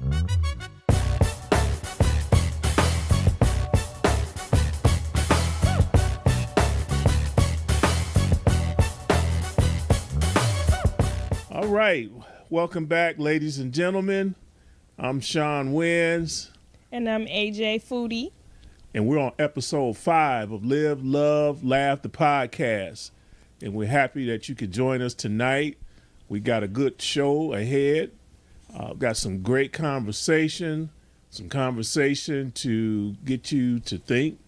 All right. Welcome back, ladies and gentlemen. I'm Shon Wins. And I'm AJ Foody. And we're on episode 5 of Live, Love, Laugh, the podcast. And we're happy that you could join us tonight. We got a good show ahead. Got some great conversation to get you to think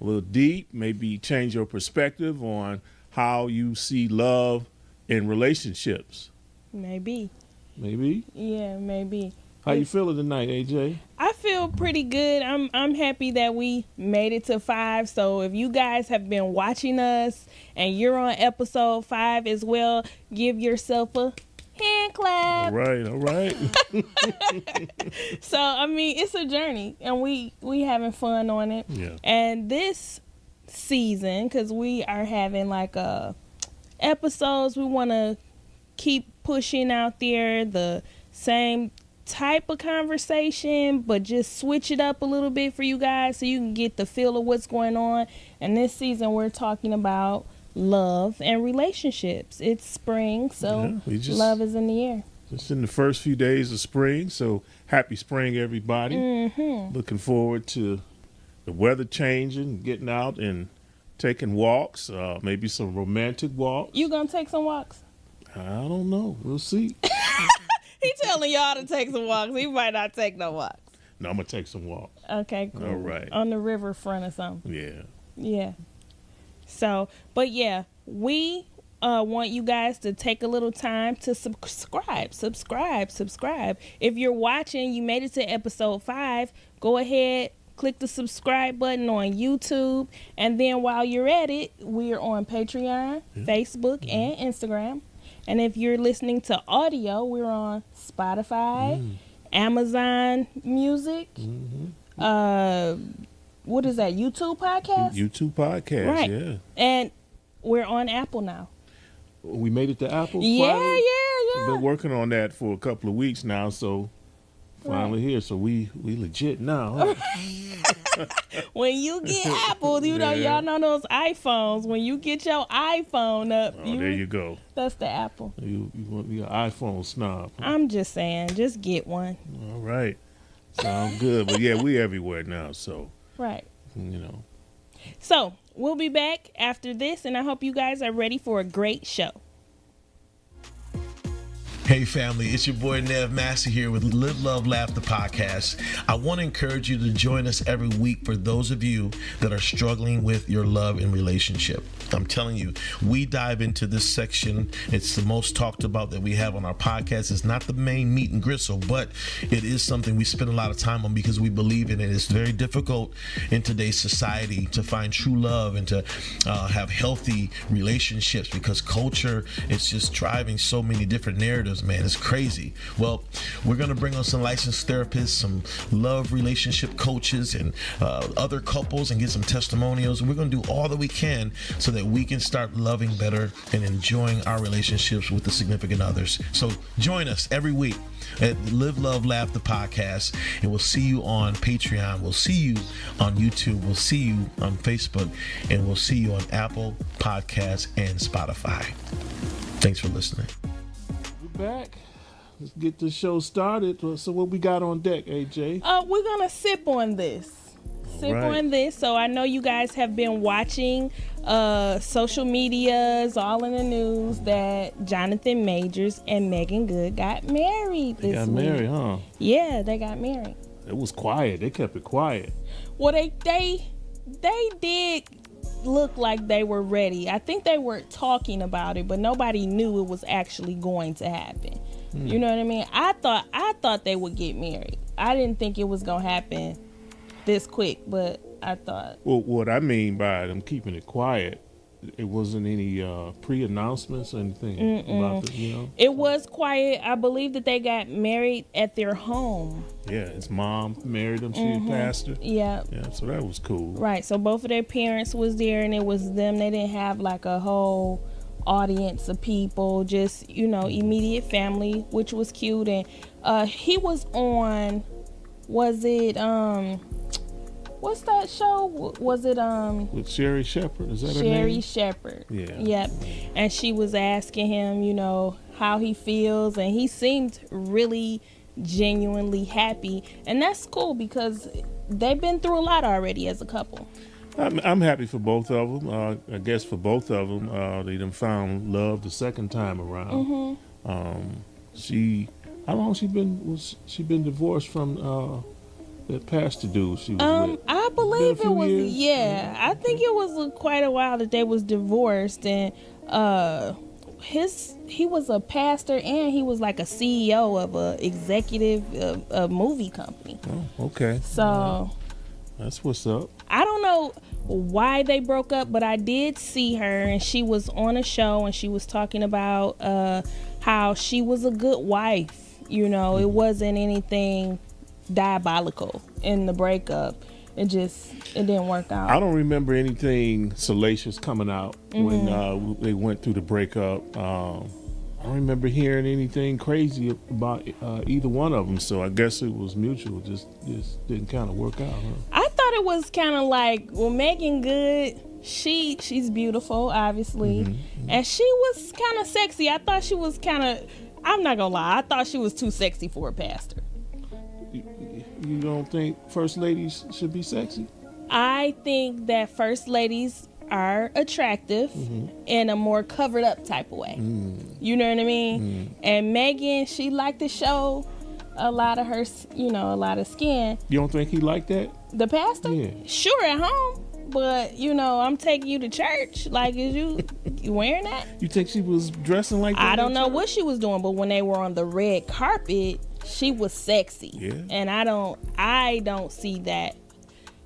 a little deep, maybe change your perspective on how you see love in relationships. Maybe. Yeah, maybe. How you feeling tonight, AJ? I feel pretty good. I'm happy that we made it to 5. So if you guys have been watching us and you're on episode 5 as well, give yourself a hand clap. All right. So I mean, it's a journey, and we having fun on it. Yeah. And this season, because we are having like episodes, we want to keep pushing out there the same type of conversation, but just switch it up a little bit for you guys so you can get the feel of what's going on. And this season we're talking about love and relationships. It's spring, so love is in the air. Just in the first few days of spring, so happy spring, everybody. Mm-hmm. Looking forward to the weather changing, getting out and taking walks, maybe some romantic walks. You gonna take some walks? I don't know. We'll see. He telling y'all to take some walks. He might not take no walks. No, I'm going to take some walks. Okay, cool. All right. On the riverfront or something. Yeah. Yeah. So, but yeah, we want you guys to take a little time to subscribe. If you're watching, you made it to episode 5, go ahead, click the subscribe button on YouTube. And then while you're at it, we're on Patreon, Facebook, and Instagram. And if you're listening to audio, we're on Spotify, Amazon Music. What is that? YouTube podcast? YouTube podcast, right. Yeah. And we're on Apple now. We made it to Apple? Yeah. We've been working on that for a couple of weeks now, so finally here. So we legit now. Huh? When you get Apple, y'all know those iPhones. When you get your iPhone up, there you go. That's the Apple. You want to be an iPhone snob. I'm just saying, just get one. All right. Sounds good. But yeah, we everywhere now, so. Right. So, we'll be back after this, and I hope you guys are ready for a great show. Hey family, it's your boy Nev Massey here with Live, Love, Laugh, the podcast. I want to encourage you to join us every week for those of you that are struggling with your love and relationship. I'm telling you, we dive into this section. It's the most talked about that we have on our podcast. It's not the main meat and gristle, but it is something we spend a lot of time on because we believe in it. It's very difficult in today's society to find true love and to have healthy relationships because culture is just driving so many different narratives. Man, it's crazy. Well, we're going to bring on some licensed therapists, some love relationship coaches, and other couples and get some testimonials. We're going to do all that we can so that we can start loving better and enjoying our relationships with the significant others. So join us every week at Live, Love, Laugh, the podcast, and we'll see you on Patreon. We'll see you on YouTube. We'll see you on Facebook, and we'll see you on Apple Podcasts and Spotify. Thanks for listening. back. Let's get the show started. So what we got on deck, AJ? We're going to sip on this. On this. So I know you guys have been watching social medias, all in the news, that Jonathan Majors and Meagan Good got married this week. They got married, huh? Yeah, they got married. It was quiet. They kept it quiet. Well, they did look like they were ready. I think they were talking about it, but nobody knew it was actually going to happen. You know what I mean? I thought they would get married. I didn't think it was gonna happen this quick, but I thought. Well, what I mean by them keeping it quiet, it wasn't any pre-announcements or anything about it, you know? It was quiet. I believe that they got married at their home. Yeah, his mom married him. She a pastor. Yeah. Yeah, so that was cool. Right. So both of their parents was there, and it was them. They didn't have like a whole audience of people, just, you know, immediate family, which was cute. And He was on, was it what's that show? Was it with Sherry Shepherd? Is that her Sherry name? Shepherd? Yeah. Yep. And she was asking him, you know, how he feels, and he seemed really genuinely happy, and that's cool because they've been through a lot already as a couple. I'm happy for both of them. I guess for both of them, they done found love the second time around. How long she been divorced from that pastor dude she was with? I believe it was years? yeah. I think it was quite a while that they was divorced, and he was a pastor and he was like a CEO of a executive of a movie company. Oh, okay. So that's what's up. I don't know why they broke up, but I did see her, and she was on a show, and she was talking about how she was a good wife. You know, it wasn't anything diabolical in the breakup. It didn't work out. I don't remember anything salacious coming out when they went through the breakup. I don't remember hearing anything crazy about either one of them. So I guess it was mutual. Just didn't kind of work out. Huh? I thought it was kind of like, well, Meagan Good, she's beautiful, obviously, and she was kind of sexy. I thought she was kind of, I'm not gonna lie, I thought she was too sexy for a pastor. You don't think first ladies should be sexy? I think that first ladies are attractive in a more covered up type of way. You know what I mean? And Meagan, she liked to show a lot of her, you know, a lot of skin. You don't think he liked that? The pastor? Yeah. Sure, at home. But, you know, I'm taking you to church. Like, is you wearing that? You think she was dressing like that? I don't know what she was doing, but when they were on the red carpet, she was sexy. Yeah. And I don't see that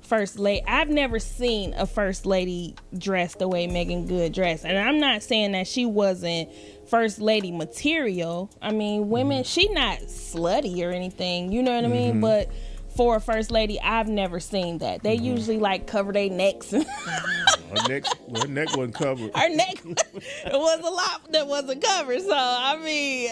first lady. I've never seen a first lady dressed the way Meagan Good dressed. And I'm not saying that she wasn't first lady material. I mean, women, she not slutty or anything, you know what I mean? But for a first lady, I've never seen that. They usually like cover their necks. Her neck wasn't covered. Her neck was a lot that wasn't covered. So I mean,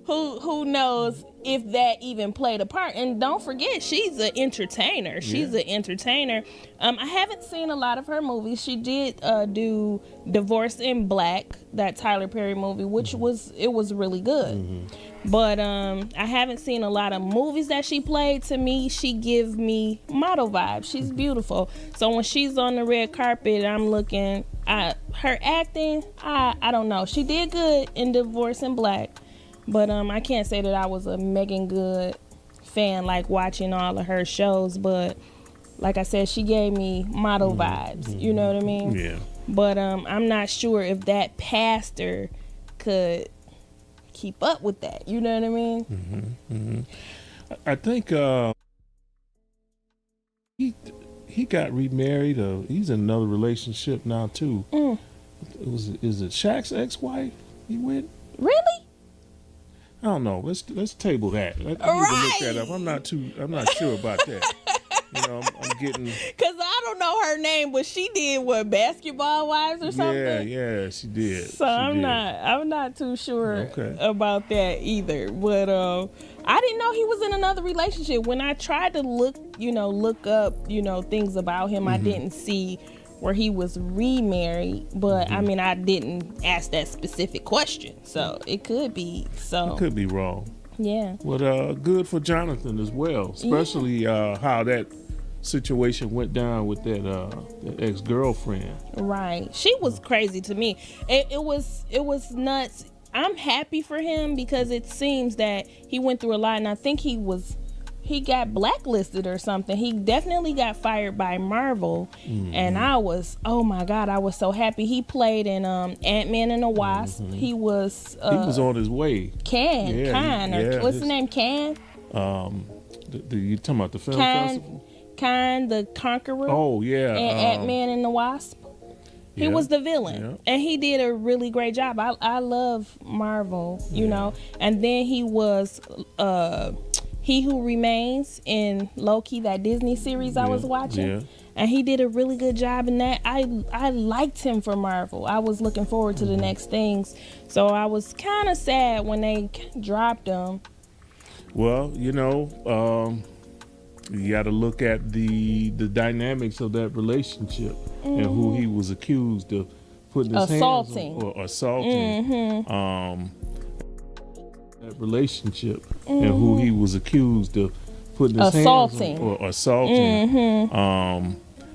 who knows if that even played a part? And don't forget, she's an entertainer. She's an entertainer. I haven't seen a lot of her movies. She did do Divorce in Black, that Tyler Perry movie, which was really good. But I haven't seen a lot of movies that she played. To me, she gives me model vibes. She's beautiful. So when she's on the red carpet, I'm looking at her acting. I don't know. She did good in Divorce in Black. But I can't say that I was a Meagan Good fan, like watching all of her shows. But like I said, she gave me model vibes. You know what I mean? Yeah. But I'm not sure if that pastor could keep up with that. You know what I mean? I think he got remarried. He's in another relationship now too. Is it Shaq's ex-wife he went? Really? I don't know. Let's table that. I need to look that up. I'm not sure about that. You know, I'm getting. Cause I don't know her name, but she did Basketball Wives or something. Yeah, she did. So I'm not too sure about that either. But I didn't know he was in another relationship. When I tried to look up, things about him, I didn't see where he was remarried. But I mean, I didn't ask that specific question, so it could be. So I could be wrong. Yeah. But good for Jonathan as well, especially how that situation went down with that ex-girlfriend. Right. She was crazy to me. It was nuts. I'm happy for him because it seems that he went through a lot, and I think he got blacklisted or something. He definitely got fired by Marvel, and I was so happy. He played in Ant-Man and the Wasp. He was on his way. What's his name? Can? You talking about the film festival? Khan the Conqueror. Oh yeah. And Ant-Man and the Wasp. He was the villain, and he did a really great job. I love Marvel, you know. And then he was He Who Remains in Loki, that Disney series I was watching. And he did a really good job in that. I liked him for Marvel. I was looking forward to the next things. So I was kind of sad when they dropped him. Well, you got to look at the dynamics of that relationship and who he was accused of putting his hands on or assaulting. That relationship and who he was accused of putting his hands on or assaulting.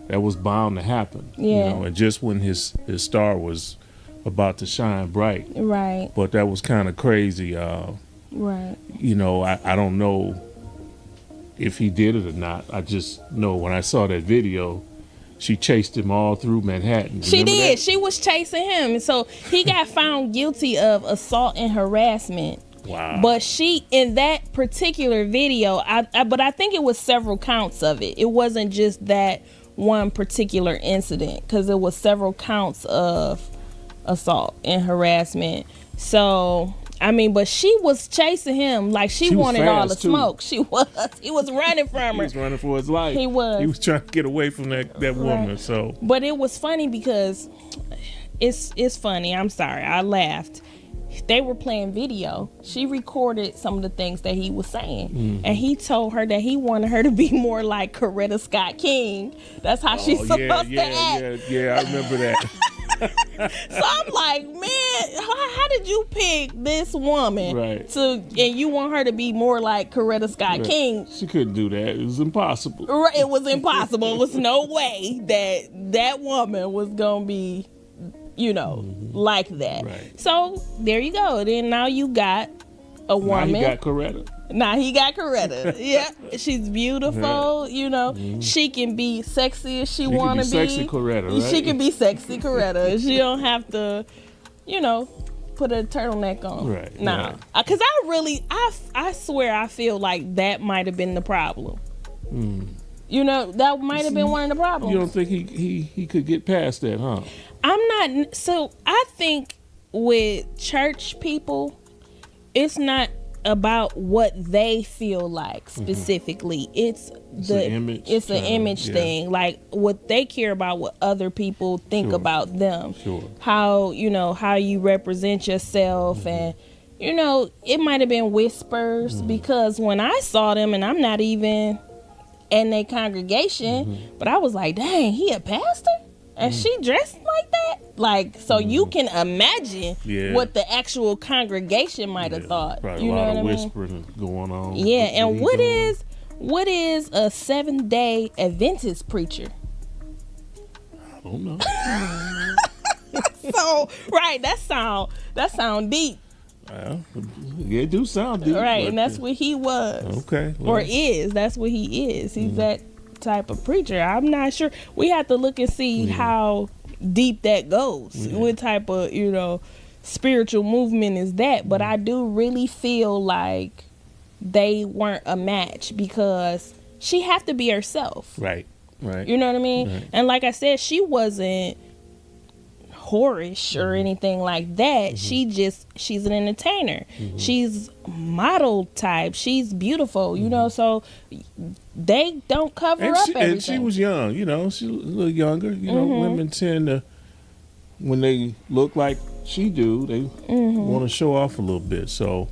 That was bound to happen. And just when his star was about to shine bright. Right. But that was kind of crazy. Right. I don't know if he did it or not. I just know when I saw that video, she chased him all through Manhattan. She did. She was chasing him. And so he got found guilty of assault and harassment. Wow. But she, in that particular video, but I think it was several counts of it. It wasn't just that one particular incident, because it was several counts of assault and harassment. So, I mean, but she was chasing him like she wanted all the smoke. He was running from her. He was running for his life. He was trying to get away from that woman. So, but it was funny because it's funny. I'm sorry, I laughed. They were playing video. She recorded some of the things that he was saying, and he told her that he wanted her to be more like Coretta Scott King. That's how she's supposed to act. Yeah, I remember that. So I'm like, man, how did you pick this woman and you want her to be more like Coretta Scott King? She couldn't do that. It was impossible. Right, it was impossible. It was no way that woman was gonna be, like that. Right. So there you go. Then now you got a woman. Now he got Coretta. Yeah, she's beautiful. She can be sexy as she want to be. Sexy Coretta, right? She can be sexy Coretta. She don't have to, put a turtleneck on. Right. Nah, because I swear I feel like that might have been the problem. That might have been one of the problems. You don't think he could get past that, huh? So I think with church people, it's not about what they feel like specifically. It's an image thing. Like what they care about, what other people think about them. Sure. How you represent yourself, and it might have been whispers, because when I saw them, and I'm not even in their congregation, but I was like, dang, he a pastor? And she dressed like that? Like, so you can imagine what the actual congregation might have thought. Probably you a know lot what of I mean? whispering going on. Yeah, and what is a 7-day Adventist preacher? I don't know. So, right, that sound deep. Well, it do sound deep. Right, and that's what he was. Okay. Well. Or is. That's what he is. He's that type of preacher. I'm not sure. We have to look and see how deep that goes. What type of, spiritual movement is that? But I do really feel like they weren't a match, because she have to be herself. Right. You know what I mean? Right. And like I said, she wasn't whorish or anything like that. She's an entertainer. She's model type. She's beautiful, so they don't cover up everything. And she was young, she was a little younger. Women tend to, when they look like she do, they want to show off a little bit. So,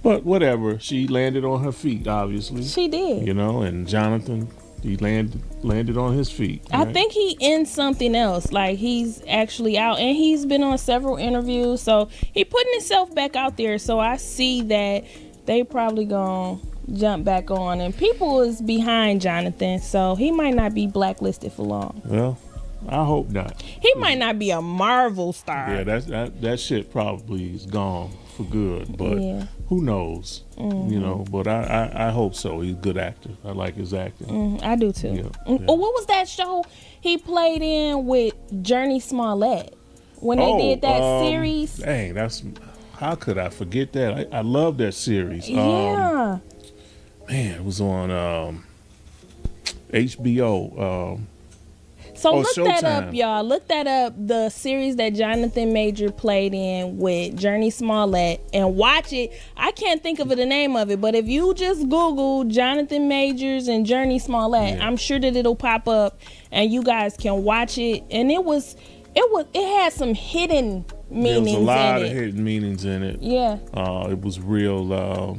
but whatever, she landed on her feet. Obviously, she did. And Jonathan, he landed on his feet. Right? I think he in something else. Like, he's actually out, and he's been on several interviews. So he putting himself back out there. So I see that they probably gonna jump back on, and people is behind Jonathan. So he might not be blacklisted for long. Well, I hope not. He might not be a Marvel star. Yeah, that shit probably is gone for good. But who knows? But I hope so. He's a good actor. I like his acting. I do too. Oh, what was that show he played in with Journey Smollett when they did that series? Dang, how could I forget that? I love that series. Yeah. Man, it was on HBO. So look that up, y'all. Look that up. The series that Jonathan Major played in with Journey Smollett, and watch it. I can't think of the name of it, but if you just Google Jonathan Majors and Journey Smollett, I'm sure that it'll pop up, and you guys can watch it. And it had some hidden meanings in it. There was a lot of hidden meanings in it. Yeah. It was real.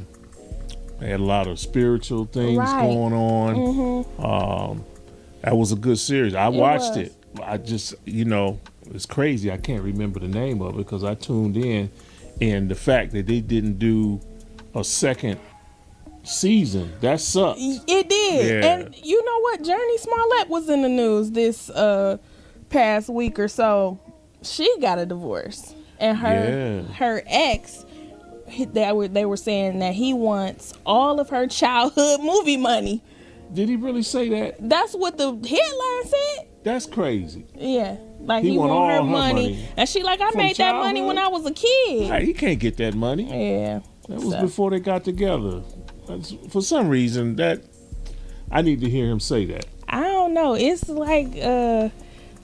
They had a lot of spiritual things going on. That was a good series. I watched it. I just, it's crazy. I can't remember the name of it because I tuned in, and the fact that they didn't do a second season, that sucked. It did. Yeah. And you know what? Journey Smollett was in the news this past week or so. She got a divorce, and her ex, they were saying that he wants all of her childhood movie money. Did he really say that? That's what the headline said. That's crazy. Yeah, like He he want want her all her money. money. And she like, I made that money when I was a kid. Right, he can't get that money. Yeah, That was before they got together. For some reason, that I need to hear him say that. I don't know. It's like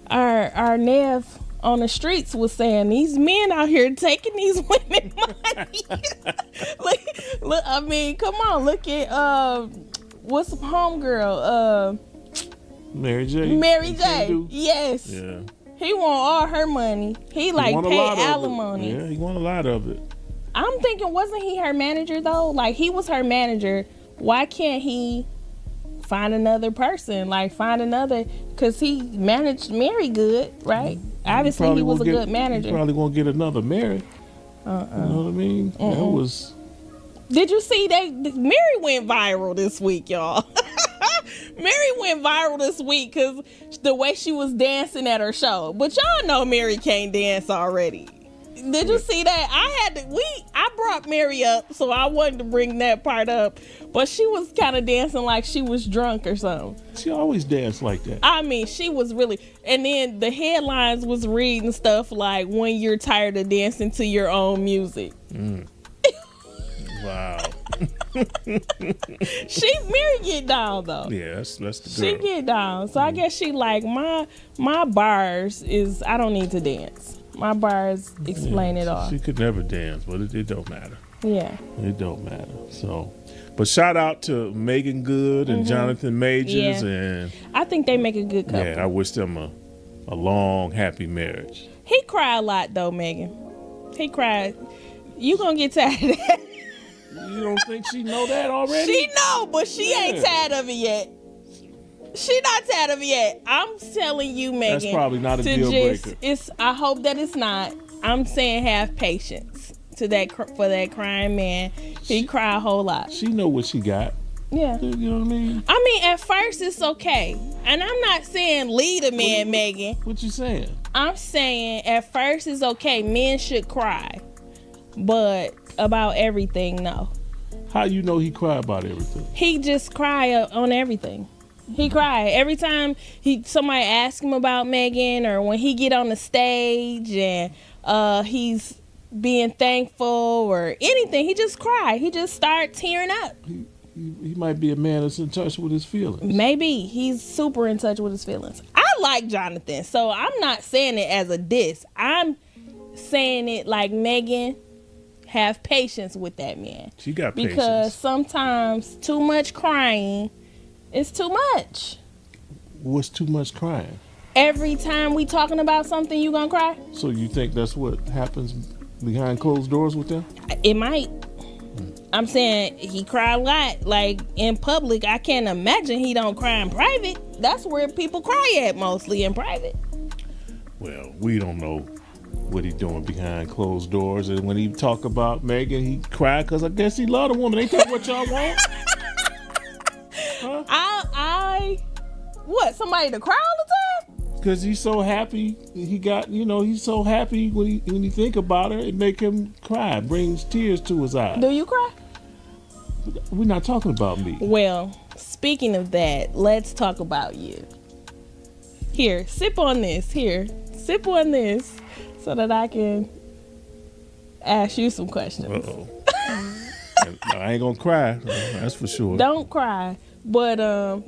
our Nev on the streets was saying, these men out here taking these women money. look, I mean, come on, look at what's the homegirl? Mary J. Mary J. Yes. Yeah. He want all her money. He like pay alimony. Yeah, he want a lot of it. I'm thinking, wasn't he her manager though? Like, he was her manager. Why can't he find another person? Like, find another, because he managed Mary good, right? Obviously, he was a good manager. He probably won't get another Mary. You know what I mean? That was. Did you see that? Mary went viral this week, y'all. Mary went viral this week because the way she was dancing at her show. But y'all know Mary can't dance already. Did you see that? I brought Mary up, so I wanted to bring that part up. But she was kind of dancing like she was drunk or something. She always danced like that. I mean, she was really. And then the headlines was reading stuff like, when you're tired of dancing to your own music. Wow. Mary get down though. Yeah, that's the girl. She get down. So I guess she like, my bars is, I don't need to dance. My bars explain it all. She could never dance, but it don't matter. Yeah. It don't matter. So, but shout out to Meagan Good and Jonathan Majors, and I think they make a good couple. yeah, I wish them a long, happy marriage. He cried a lot though, Meagan. He cried. You gonna get tired of that? You don't think she know that already? She know, but she ain't tired of it yet. She not tired of it yet. I'm telling you, Meagan. That's probably not a deal breaker. I hope that it's not. I'm saying have patience for that crying man. He cried a whole lot. She know what she got. Yeah. You know what I mean? I mean, at first it's okay. And I'm not saying lead a man, Meagan. What you saying? I'm saying at first it's okay. Men should cry. But about everything, no. How you know he cried about everything? He just cry on everything. He cried every time somebody ask him about Meagan, or when he get on the stage and he's being thankful or anything. He just cry. He just start tearing up. He might be a man that's in touch with his feelings. Maybe he's super in touch with his feelings. I like Jonathan, so I'm not saying it as a diss. I'm saying it like, Meagan, have patience with that man. She got patience. Because sometimes too much crying is too much. What's too much crying? Every time we talking about something, you gonna cry? So you think that's what happens behind closed doors with them? It might. I'm saying he cried a lot. Like, in public, I can't imagine he don't cry in private. That's where people cry at, mostly in private. Well, we don't know what he doing behind closed doors. And when he talk about Meagan, he cried because I guess he love the woman. Ain't that what y'all want? Huh? What, somebody to cry all the time? Because he's so happy. He got, he's so happy when he think about her, it make him cry, brings tears to his eyes. Do you cry? We're not talking about me. Well, speaking of that, let's talk about you. Here, sip on this. Here, sip on this so that I can ask you some questions. Uh-oh. I ain't gonna cry, that's for sure. Don't cry. But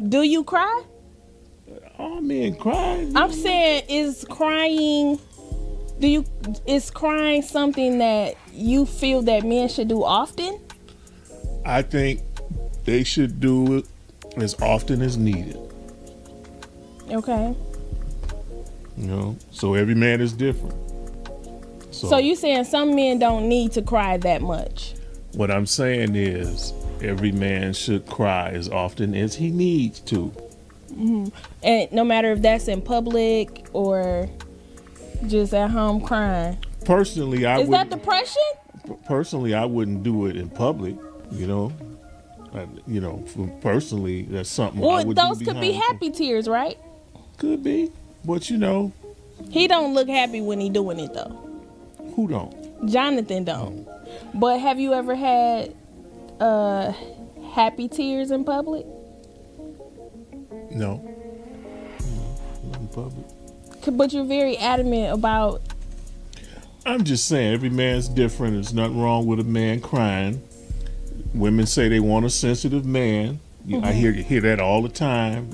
do you cry? All men cry. I'm saying, is crying something that you feel that men should do often? I think they should do it as often as needed. Okay. So every man is different. So you saying some men don't need to cry that much? What I'm saying is, every man should cry as often as he needs to. And no matter if that's in public or just at home crying. Personally, I Is that depression? Personally, I wouldn't do it in public. Personally, that's something. I would those do could be happy tears, right? Could be, but he don't look happy when he doing it though. Who don't? Jonathan don't. But have you ever had happy tears in public? No, not in public. But you're very adamant about. I'm just saying, every man's different. There's nothing wrong with a man crying. Women say they want a sensitive man. I hear that all the time,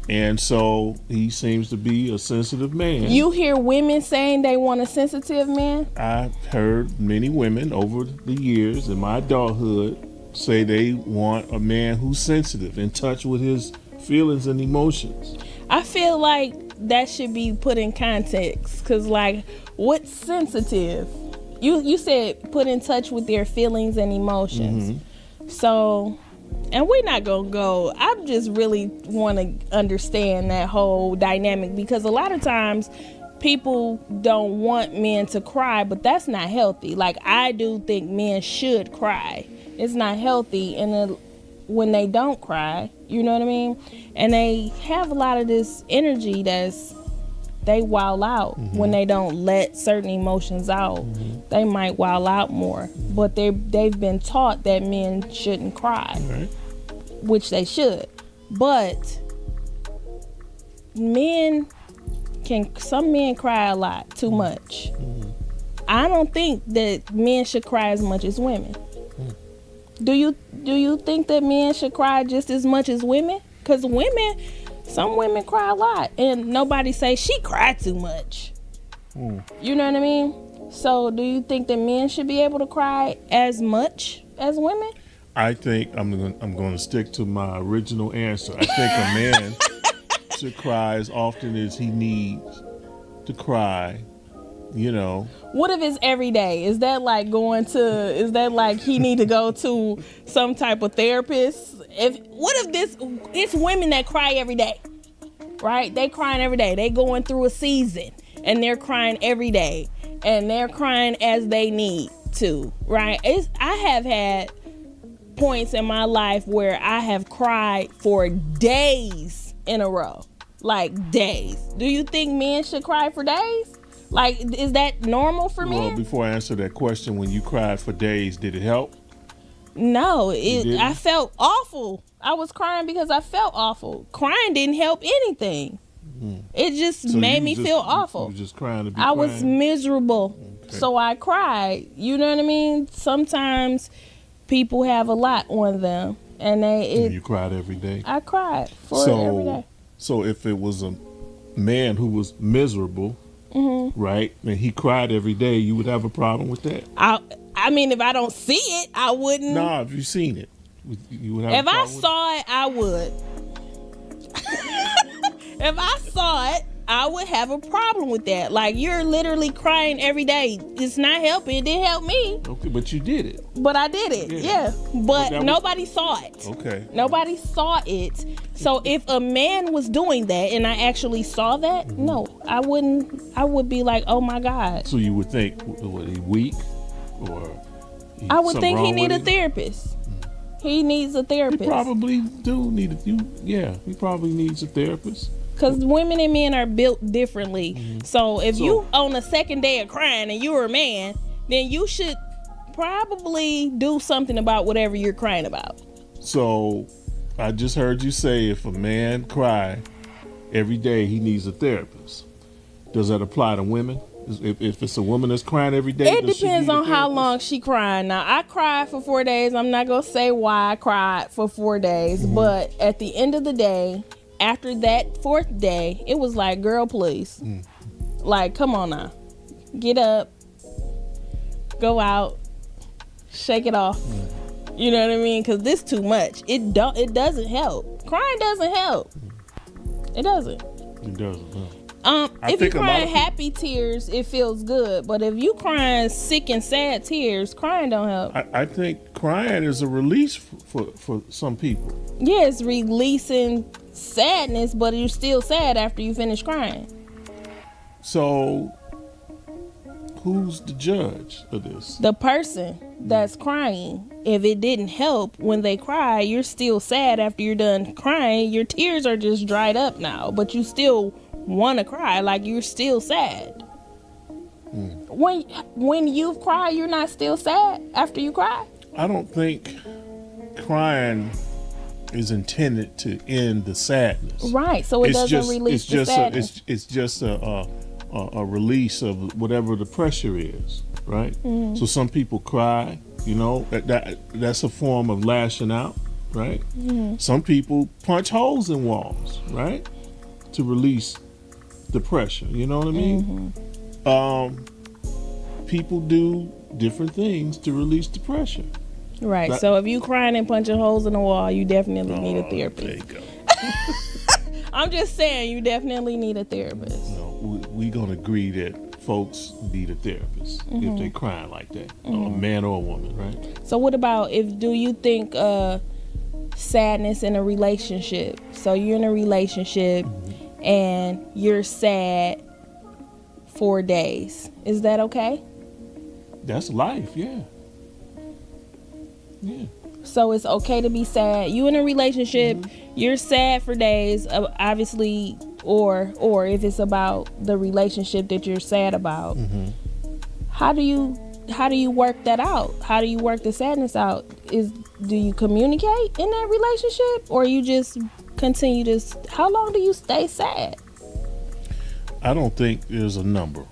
And so he seems to be a sensitive man. You hear women saying they want a sensitive man? I've heard many women over the years in my adulthood say they want a man who's sensitive, in touch with his feelings and emotions. I feel like that should be put in context, because what's sensitive? You said put in touch with their feelings and emotions. So, and we're not gonna go. I just really want to understand that whole dynamic, because a lot of times people don't want men to cry, but that's not healthy. I do think men should cry. It's not healthy, and when they don't cry, you know what I mean? And they have a lot of this energy they wild out when they don't let certain emotions out. They might wild out more, but they've been taught that men shouldn't cry, which they should. But some men cry a lot, too much. I don't think that men should cry as much as women. Do you think that men should cry just as much as women? Because some women cry a lot, and nobody say she cried too much. You know what I mean? So do you think that men should be able to cry as much as women? I think I'm going to stick to my original answer. I think a man should cry as often as he needs to cry. What if it's every day? Is that like he need to go to some type of therapist? What if it's women that cry every day, right? They crying every day. They going through a season and they're crying every day, and they're crying as they need to, right? I have had points in my life where I have cried for days in a row, days. Do you think men should cry for days? Is that normal for me? Well, before I answer that question, when you cried for days, did it help? No, I felt awful. I was crying because I felt awful. Crying didn't help anything. It just made me feel awful. You were just crying to be I crying? was miserable, so I cried. You know what I mean? Sometimes people have a lot on them, and you cried every day? I cried for it every day. So if it was a man who was miserable, right, and he cried every day, you would have a problem with that? I mean, if I don't see it, I wouldn't. No, if you've seen it, you would have. If I saw it, I would. If I saw it, I would have a problem with that. You're literally crying every day. It's not helping. It didn't help me. Okay, but you did it. But I did it. Yeah. But nobody saw it. Okay. Nobody saw it. So if a man was doing that and I actually saw that, no, I wouldn't. I would be like, oh my God. So you would think, what, he weak, or I would think he need a therapist. He needs a therapist. He probably do need he probably needs a therapist. Because women and men are built differently. So if you on the second day of crying and you're a man, then you should probably do something about whatever you're crying about. So I just heard you say if a man cry every day, he needs a therapist. Does that apply to women? If it's a woman that's crying every day, it depends on how long she crying. Now, I cried for 4 days. I'm not going to say why I cried for 4 days. But at the end of the day, after that 4th day, it was like, girl, please. Come on now. Get up. Go out. Shake it off. You know what I mean? Because this too much. It doesn't help. Crying doesn't help. It doesn't. It doesn't, huh? If you're crying happy tears, it feels good. But if you crying sick and sad tears, crying don't help. I think crying is a release for some people. Yeah, it's releasing sadness, but you're still sad after you finish crying. So, who's the judge of this? The person that's crying. If it didn't help when they cry, you're still sad after you're done crying. Your tears are just dried up now, but you still want to cry, like you're still sad. When you've cried, you're not still sad after you cry? I don't think crying is intended to end the sadness. Right, so it doesn't release the sadness. It's just a release of whatever the pressure is, right? So some people cry, you know, that's a form of lashing out, right? Some people punch holes in walls, right, to release the pressure, you know what I mean? People do different things to release the pressure. Right, so if you crying and punching holes in the wall, you definitely need a therapist. There you go. I'm just saying, you definitely need a therapist. No, we're going to agree that folks need a therapist if they crying like that, a man or a woman, right? So what about do you think sadness in a relationship? So you're in a relationship and you're sad for days. Is that okay? That's life, yeah. Yeah. So it's okay to be sad. You in a relationship, you're sad for days, obviously, or if it's about the relationship that you're sad about. How do you work that out? How do you work the sadness out? Do you communicate in that relationship, or you just continue to? How long do you stay sad? I don't think there's a number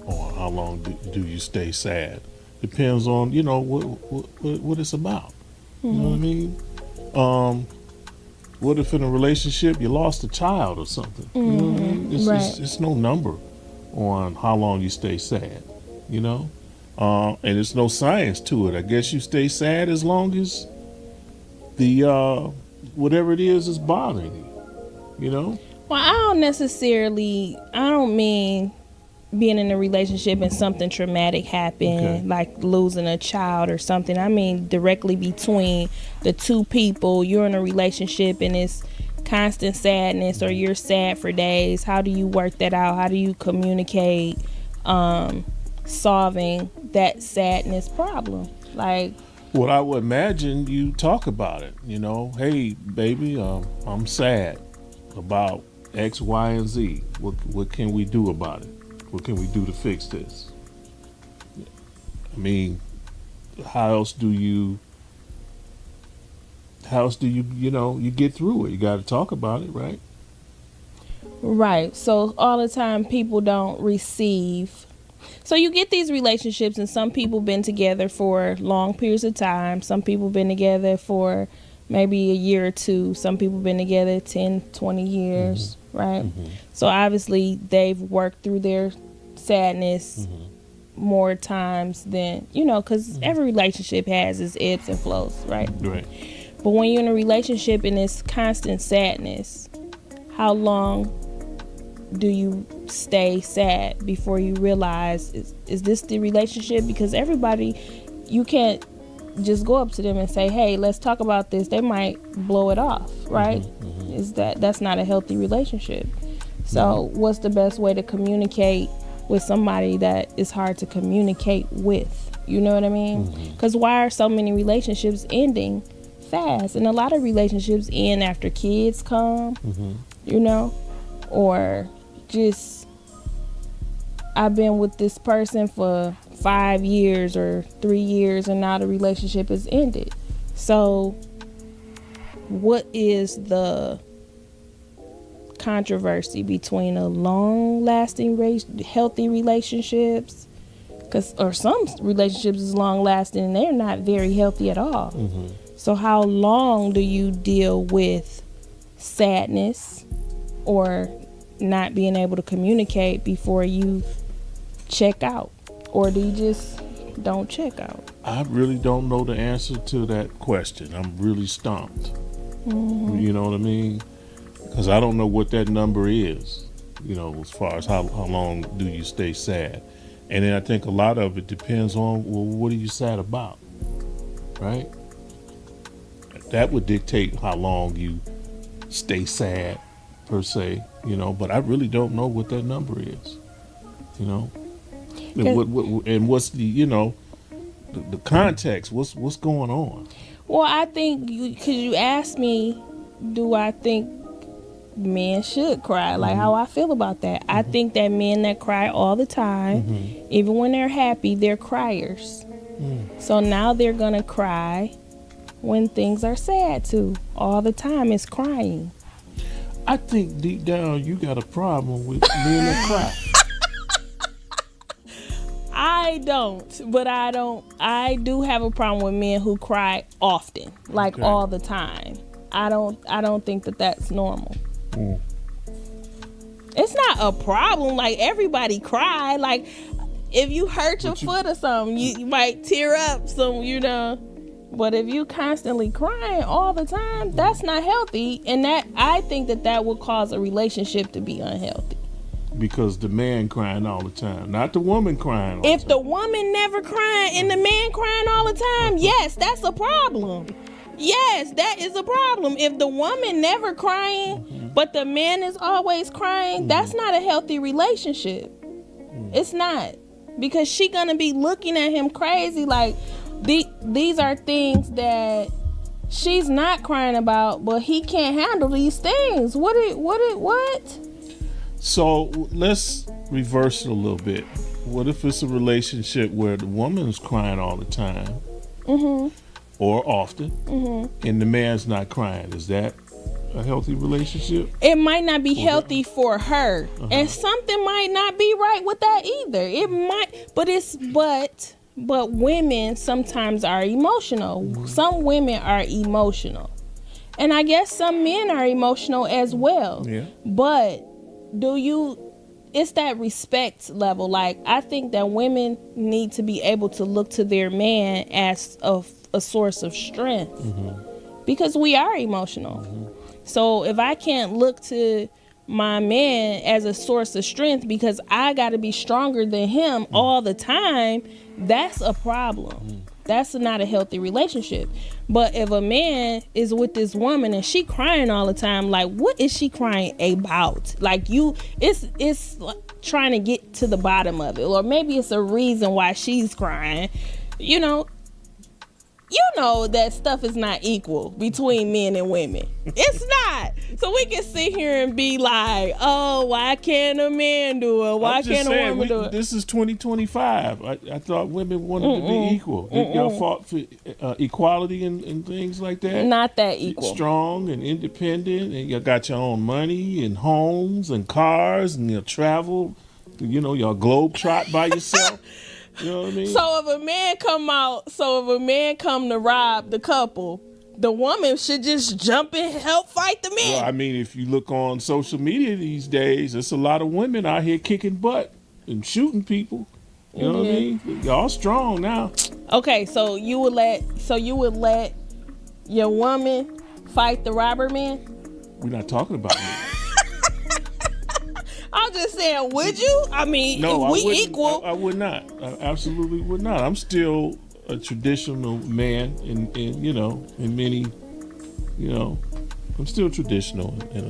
on how long do you stay sad. Depends on, you know, what it's about. You know what I mean? What if in a relationship you lost a child or something? You know what I mean? It's no number on how long you stay sad, you know? And there's no science to it. I guess you stay sad as long as the whatever it is bothering you know? Well, I don't mean being in a relationship and something traumatic happened, like losing a child or something. I mean directly between the two people. You're in a relationship and it's constant sadness, or you're sad for days. How do you work that out? How do you communicate solving that sadness problem? Like, well, I would imagine you talk about it, you know. Hey, baby, I'm sad about X, Y, and Z. What can we do about it? What can we do to fix this? I mean, how else do you you get through it? You got to talk about it, right? Right. So all the time people don't receive. So you get these relationships, and some people been together for long periods of time. Some people been together for maybe a year or two. Some people been together 10, 20 years, right? So obviously they've worked through their sadness more times than, you know, because every relationship has its ebbs and flows, right? Right. But when you're in a relationship and it's constant sadness, how long do you stay sad before you realize, is this the relationship? Because everybody, you can't just go up to them and say, hey, let's talk about this. They might blow it off, right? That's not a healthy relationship. So what's the best way to communicate with somebody that is hard to communicate with? You know what I mean? Because why are so many relationships ending fast? And a lot of relationships end after kids come, you know, or just, I've been with this person for 5 years or 3 years and now the relationship has ended. So what is the controversy between a long-lasting healthy relationships, or some relationships is long-lasting and they're not very healthy at all. So how long do you deal with sadness or not being able to communicate before you check out? Or do you just don't check out? I really don't know the answer to that question. I'm really stumped. You know what I mean? Because I don't know what that number is. as far as how long do you stay sad. And then I think a lot of it depends on, well, what are you sad about, right? That would dictate how long you stay sad, per se, but I really don't know what that number is, and what's the, the context, what's going on? Well, I think because you asked me, do I think men should cry, like how I feel about that. I think that men that cry all the time, even when they're happy, they're criers. So now they're gonna cry when things are sad too. All the time it's crying. I think deep down you got a problem with men that cry. I don't, but I do have a problem with men who cry often, like all the time. I don't think that that's normal. It's not a problem. Like, everybody cry. Like, if you hurt your foot or something, you might tear up some, But if you constantly crying all the time, that's not healthy. And that, I think that will cause a relationship to be unhealthy. Because the man crying all the time, not the woman crying all the time. If the woman never crying and the man crying all the time, yes, that's a problem. Yes, that is a problem. If the woman never crying, but the man is always crying, that's not a healthy relationship. It's not. Because she gonna be looking at him crazy. Like, these are things that she's not crying about, but he can't handle these things. What? So let's reverse it a little bit. What if it's a relationship where the woman's crying all the time, or often, and the man's not crying? Is that a healthy relationship? It might not be healthy for her, and something might not be right with that either. It might, but women sometimes are emotional. Some women are emotional, and I guess some men are emotional as well. Yeah. But it's that respect level. Like, I think that women need to be able to look to their man as a source of strength, because we are emotional. So if I can't look to my man as a source of strength because I got to be stronger than him all the time, that's a problem. That's not a healthy relationship. But if a man is with this woman and she crying all the time, like, what is she crying about? Like, it's trying to get to the bottom of it. Or maybe it's a reason why she's crying. You know that stuff is not equal between men and women. It's not. So we can sit here and be like, oh, why can't a man do it? Why can't a woman do it? This is 2025. I thought women wanted to be equal. Y'all fought for equality and things like that? Not that equal. Strong and independent, and you got your own money and homes and cars, and you travel. Y'all globe trot by yourself. You know what I mean? So if a man come to rob the couple, the woman should just jump and help fight the man. Well, I mean, if you look on social media these days, there's a lot of women out here kicking butt and shooting people. You know what I mean? Y'all strong now. Okay, so you would let your woman fight the robber man? We're not talking about me. I'm just saying, would you? I mean, no, if we equal. I would not. I absolutely would not. I'm still a traditional man in many, I'm still traditional in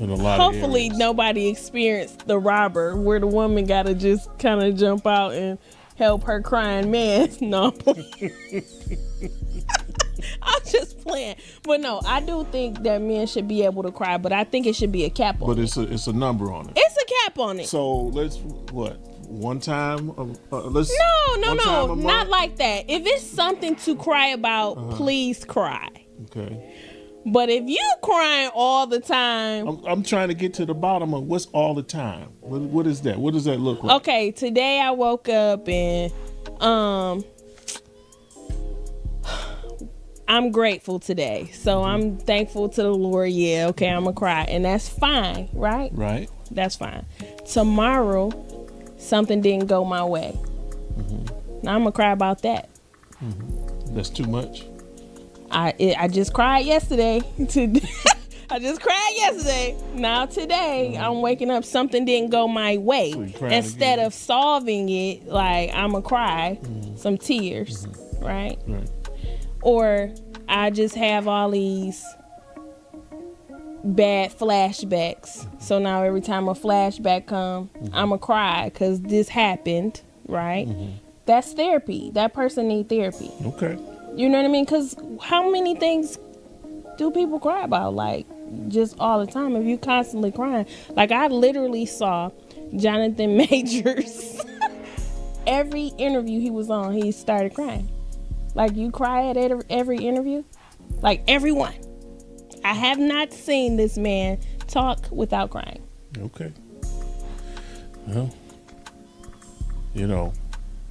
a lot of areas. Hopefully nobody experienced the robber where the woman got to just kind of jump out and help her crying man. No. I'm just playing. But no, I do think that men should be able to cry, but I think it should be a cap on it. But it's a number on it. It's a cap on it. So let's, one time? Let's No, not like that. If it's something to cry about, please cry. Okay. But if you crying all the time... I'm trying to get to the bottom of what's all the time. What is that? What does that look like? Okay, today I woke up and... I'm grateful today. So I'm thankful to the Lord. Yeah, okay, I'm going to cry. And that's fine, right? Right. That's fine. Tomorrow, something didn't go my way. Now I'm going to cry about that. That's too much. I just cried yesterday. I just cried yesterday. Now today, I'm waking up, something didn't go my way. Instead of solving it, like, I'm going to cry some tears, right? Or I just have all these bad flashbacks. So now every time a flashback come, I'm going to cry because this happened, right? That's therapy. That person need therapy. Okay. You know what I mean? Because how many things do people cry about? Like, just all the time. If you constantly crying. Like, I literally saw Jonathan Majors. Every interview he was on, he started crying. Like, you cry at every interview? Like, everyone. I have not seen this man talk without crying. Okay. Well, you know,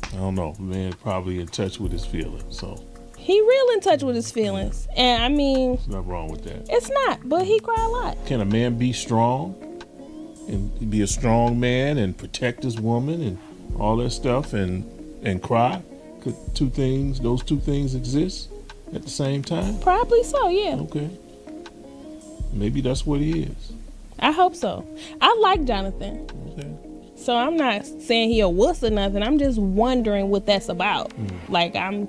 I don't know. Man, probably in touch with his feelings, so. He real in touch with his feelings. And I mean, there's nothing wrong with that. It's not, but he cry a lot. Can a man be strong and be a strong man and protect his woman and all that stuff and cry? Could those two things exist at the same time? Probably so, yeah. Okay. Maybe that's what he is. I hope so. I like Jonathan. Okay. So I'm not saying he a wuss or nothing. I'm just wondering what that's about. Like, I'm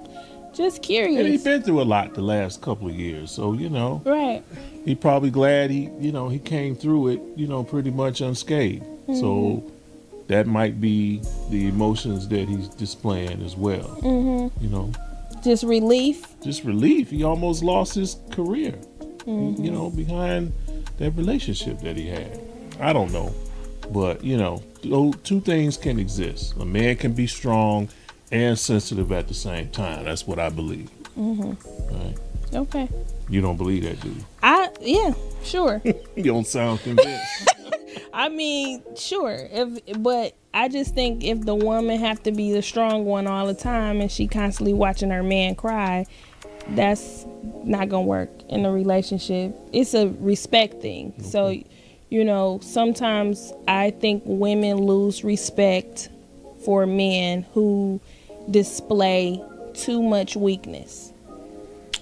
just curious. And he's been through a lot the last couple of years, so you know. Right. He probably glad he came through it, pretty much unscathed. So that might be the emotions that he's displaying as well. Just relief. Just relief. He almost lost his career, behind that relationship that he had. I don't know, but two things can exist. A man can be strong and sensitive at the same time. That's what I believe. Right? Okay. You don't believe that, do you? Yeah, sure. You don't sound convinced. I mean, sure. But I just think if the woman have to be the strong one all the time and she constantly watching her man cry, that's not gonna work in a relationship. It's a respect thing. Okay. So, sometimes I think women lose respect for men who display too much weakness.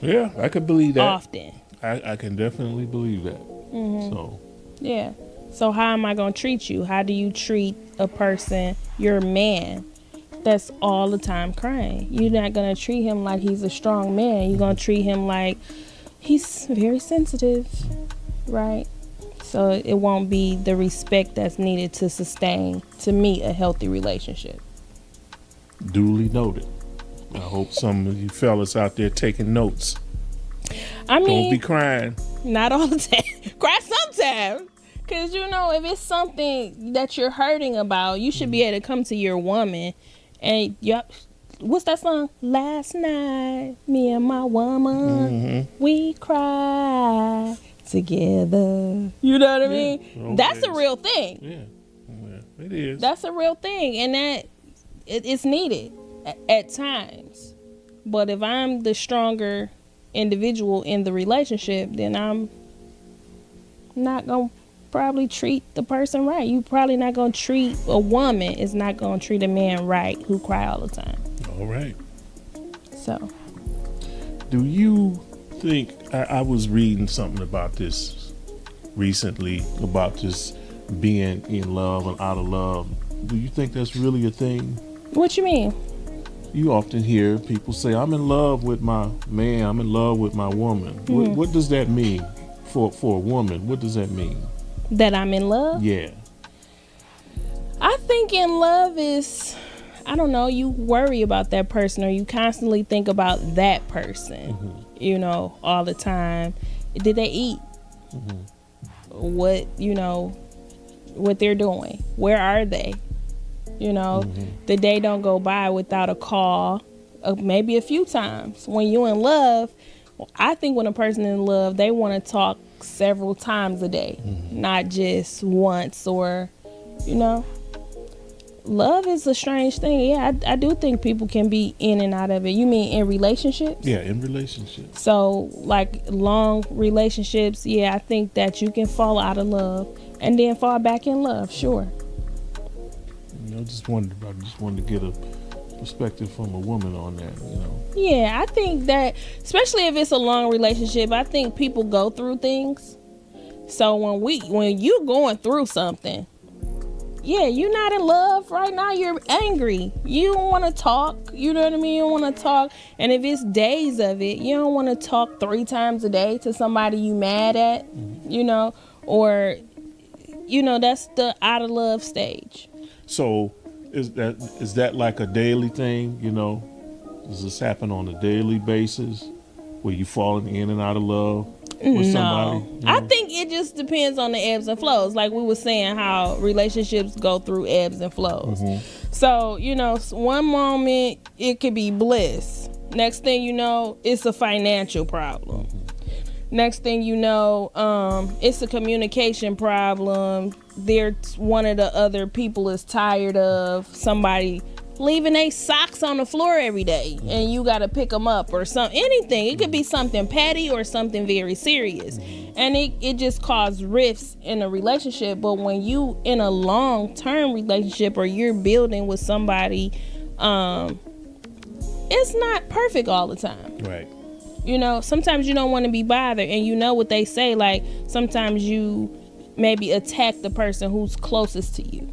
Yeah, I can believe that. Often. I can definitely believe that. So. Yeah. So how am I going to treat you? How do you treat a person, your man, that's all the time crying? You're not going to treat him like he's a strong man. You're going to treat him like he's very sensitive, right? So it won't be the respect that's needed to sustain, to me, a healthy relationship. Duly noted. I hope some of you fellas out there taking notes. I mean, don't be crying. Not all the time. Cry sometime. Because, if it's something that you're hurting about, you should be able to come to your woman and, what's that song? Last night, me and my woman, we cried together. You know what I mean? Okay. That's a real thing. Yeah, it is. That's a real thing. And that it's needed at times. But if I'm the stronger individual in the relationship, then I'm not going to probably treat the person right. You probably not going to treat a woman is not going to treat a man right who cry all the time. All right. So. Do you think, I was reading something about this recently, about just being in love and out of love. Do you think that's really a thing? What you mean? You often hear people say, I'm in love with my man, I'm in love with my woman. What does that mean for a woman? What does that mean? That I'm in love? Yeah. I think in love is, I don't know, you worry about that person or you constantly think about that person, all the time. Did they eat? What, what they're doing? Where are they? The day don't go by without a call, maybe a few times. When you're in love, I think when a person in love, they want to talk several times a day, not just once or, love is a strange thing. Yeah, I do think people can be in and out of it. You mean in relationships? Yeah, in relationships. So like long relationships, yeah, I think that you can fall out of love and then fall back in love, sure. I just wanted to get a perspective from a woman on that, Yeah, I think that, especially if it's a long relationship, I think people go through things. So when you going through something, yeah, you're not in love right now. You're angry. You don't want to talk. You know what I mean? You don't want to talk. And if it's days of it, you don't want to talk 3 times a day to somebody you mad at, you know, or, you know, that's the out of love stage. So is that like a daily thing, you know? Does this happen on a daily basis where you falling in and out of love with somebody? You know? I think it just depends on the ebbs and flows. Like we were saying, how relationships go through ebbs and flows. So, you know, one moment it could be bliss. Next thing you know, it's a financial problem. Next thing you know, it's a communication problem. One of the other people is tired of somebody leaving their socks on the floor every day and you got to pick them up or anything. It could be something petty or something very serious. And it just causes rifts in a relationship. But when you in a long-term relationship or you're building with somebody, it's not perfect all the time. Right. You know, sometimes you don't want to be bothered, and you know what they say, like sometimes you maybe attack the person who's closest to you.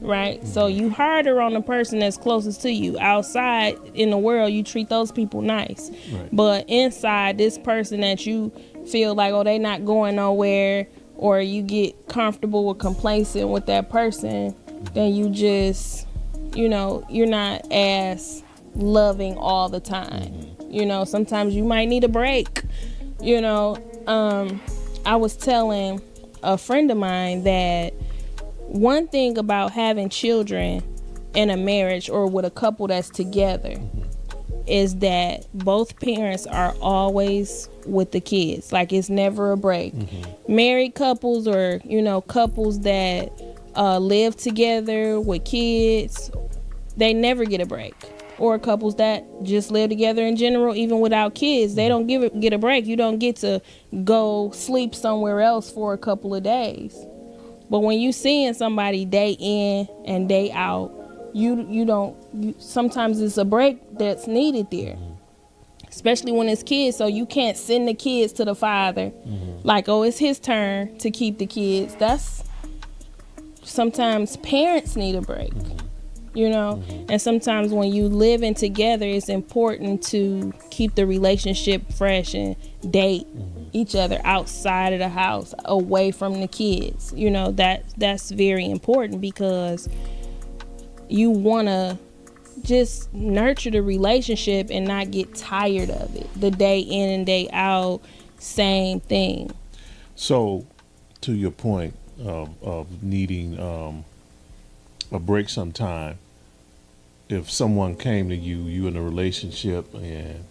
Right? So you harder on the person that's closest to you. Outside in the world, you treat those people nice. Right. But inside, this person that you feel like, oh, they not going nowhere, or you get comfortable or complacent with that person, then you just, you know, you're not as loving all the time. You know, sometimes you might need a break. You know, I was telling a friend of mine that one thing about having children in a marriage or with a couple that's together is that both parents are always with the kids. Like, it's never a break. Married couples or, you know, couples that live together with kids, they never get a break. Or couples that just live together in general, even without kids, they don't get a break. You don't get to go sleep somewhere else for a couple of days. But when you seeing somebody day in and day out, sometimes it's a break that's needed there. Especially when it's kids, so you can't send the kids to the father. Like, oh, it's his turn to keep the kids. Sometimes parents need a break. You know, and sometimes when you living together, it's important to keep the relationship fresh and date each other outside of the house, away from the kids. You know, that's very important because you want to just nurture the relationship and not get tired of it. The day in and day out, same thing. So, to your point of needing a break sometime, if someone came to you in a relationship and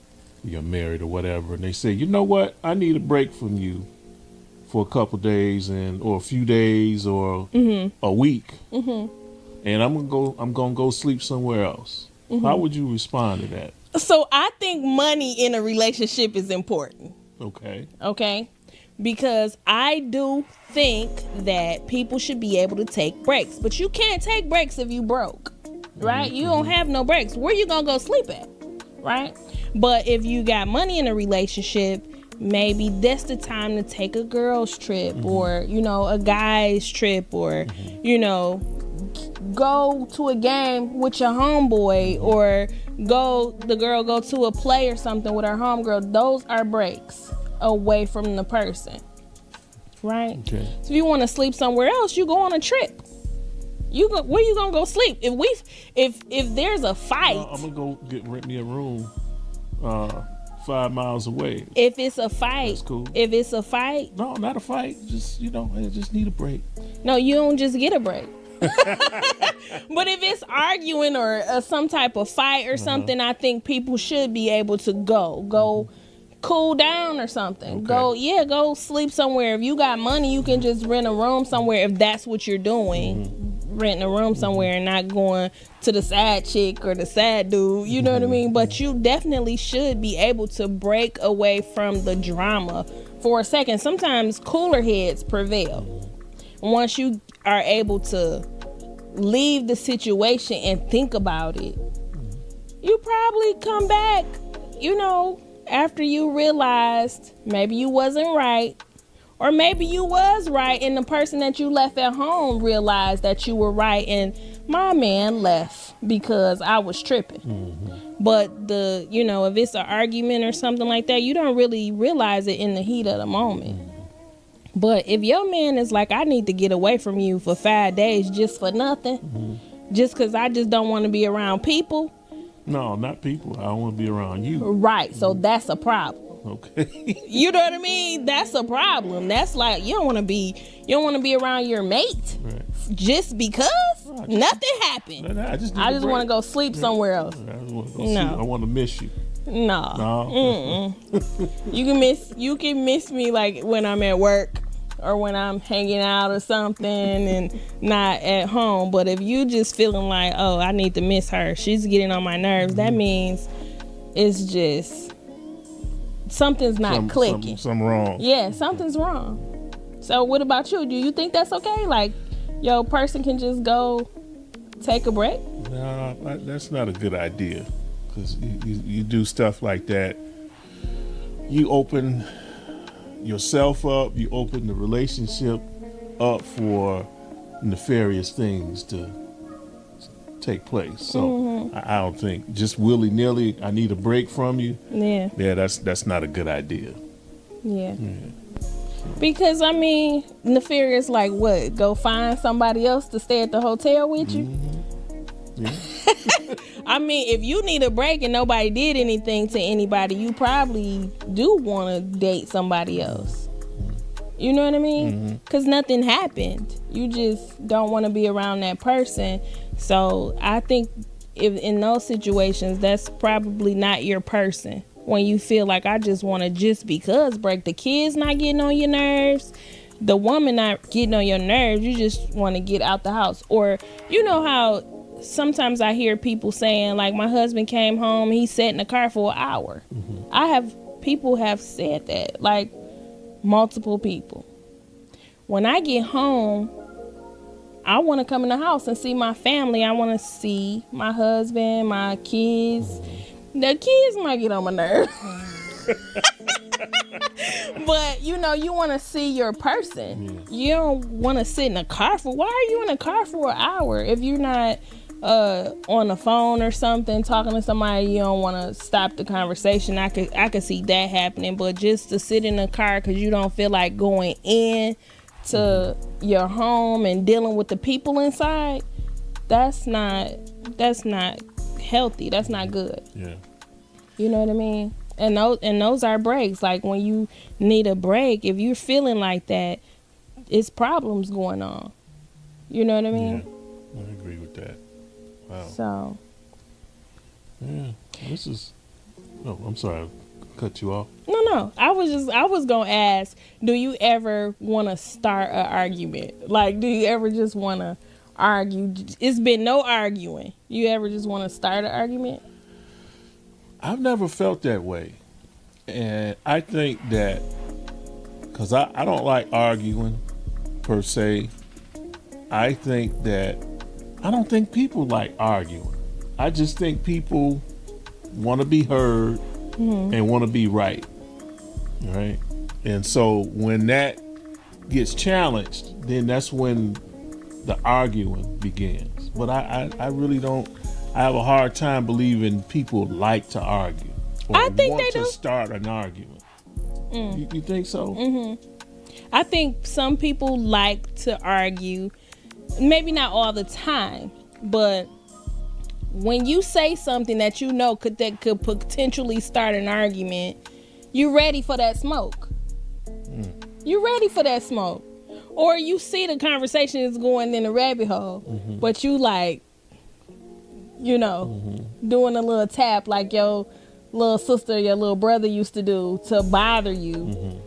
you're married or whatever, and they say, you know what, I need a break from you for a couple days or a few days or a week, and I'm gonna go sleep somewhere else. How would you respond to that? So I think money in a relationship is important. Okay. Because I do think that people should be able to take breaks, but you can't take breaks if you broke. Right? You don't have no breaks. Where you gonna go sleep at? Right? But if you got money in a relationship, maybe that's the time to take a girl's trip or, you know, a guy's trip or, you know, go to a game with your homeboy or the girl go to a play or something with her homegirl. Those are breaks away from the person. Right? Okay. So if you want to sleep somewhere else, you go on a trip. Where you gonna go sleep? If there's a fight, I'm gonna go rent me a room 5 miles away. If it's a fight, that's cool. If it's a fight, no, not a fight. Just, you know, I just need a break. No, you don't just get a break. But if it's arguing or some type of fight or something, I think people should be able to go cool down or something. Okay. Go sleep somewhere. If you got money, you can just rent a room somewhere if that's what you're doing. Renting a room somewhere and not going to the side chick or the sad dude, you know what I mean? But you definitely should be able to break away from the drama for a second. Sometimes cooler heads prevail. Once you are able to leave the situation and think about it, you probably come back, you know, after you realized maybe you wasn't right, Or maybe you was right and the person that you left at home realized that you were right and my man left because I was tripping. But if it's an argument or something like that, you don't really realize it in the heat of the moment. But if your man is like, I need to get away from you for 5 days just for nothing, just because I just don't want to be around people. No, not people. I don't want to be around you. Right. So that's a problem. Okay. You know what I mean? That's a problem. That's like you don't want to be around your mate just because nothing happened. I just want to go sleep somewhere else. I want to miss you. No. You can miss me like when I'm at work or when I'm hanging out or something and not at home. But if you just feeling like, oh, I need to miss her, she's getting on my nerves, that means it's just something's not clicking. Something wrong. Yeah, something's wrong. So what about you? Do you think that's okay? Like, your person can just go take a break? No, that's not a good idea. Because you do stuff like that, you open yourself up, you open the relationship up for nefarious things to take place. So I don't think just willy-nilly, I need a break from you. Yeah, that's not a good idea. Yeah. Because nefarious like what? Go find somebody else to stay at the hotel with you? Yeah. If you need a break and nobody did anything to anybody, you probably do want to date somebody else. You know what I mean? Because nothing happened. You just don't want to be around that person. So I think if in those situations, that's probably not your person. When you feel like I just want to just because break, the kids not getting on your nerves, the woman not getting on your nerves, you just want to get out the house. Or you know how sometimes I hear people saying like, my husband came home, he sat in the car for an hour. People have said that, like multiple people. When I get home, I want to come in the house and see my family. I want to see my husband, my kids. The kids might get on my nerves. But, you want to see your person. You don't want to sit in a car why are you in a car for an hour? If you're not on the phone or something, talking to somebody, you don't want to stop the conversation. I could see that happening. But just to sit in a car because you don't feel like going in to your home and dealing with the people inside, that's not healthy. That's not good. Yeah. You know what I mean? And those are breaks. Like when you need a break, if you're feeling like that, it's problems going on. You know what I mean? Yeah, I agree with that. Wow. So. Yeah, this is. Oh, I'm sorry, I cut you off. No. I was gonna ask, do you ever want to start an argument? Like, do you ever just want to argue? It's been no arguing. You ever just want to start an argument? I've never felt that way. And I think that, because I don't like arguing per se, I don't think people like arguing. I just think people want to be heard and want to be right. Right? And so when that gets challenged, then that's when the arguing begins. But I really don't. I have a hard time believing people like to argue or I think want they to do. start an argument. You think so? I think some people like to argue, maybe not all the time, but when you say something that you know could potentially start an argument, you're ready for that smoke. You're ready for that smoke. Or you see the conversation is going in a rabbit hole, but you like, doing a little tap like your little sister, your little brother used to do to bother you,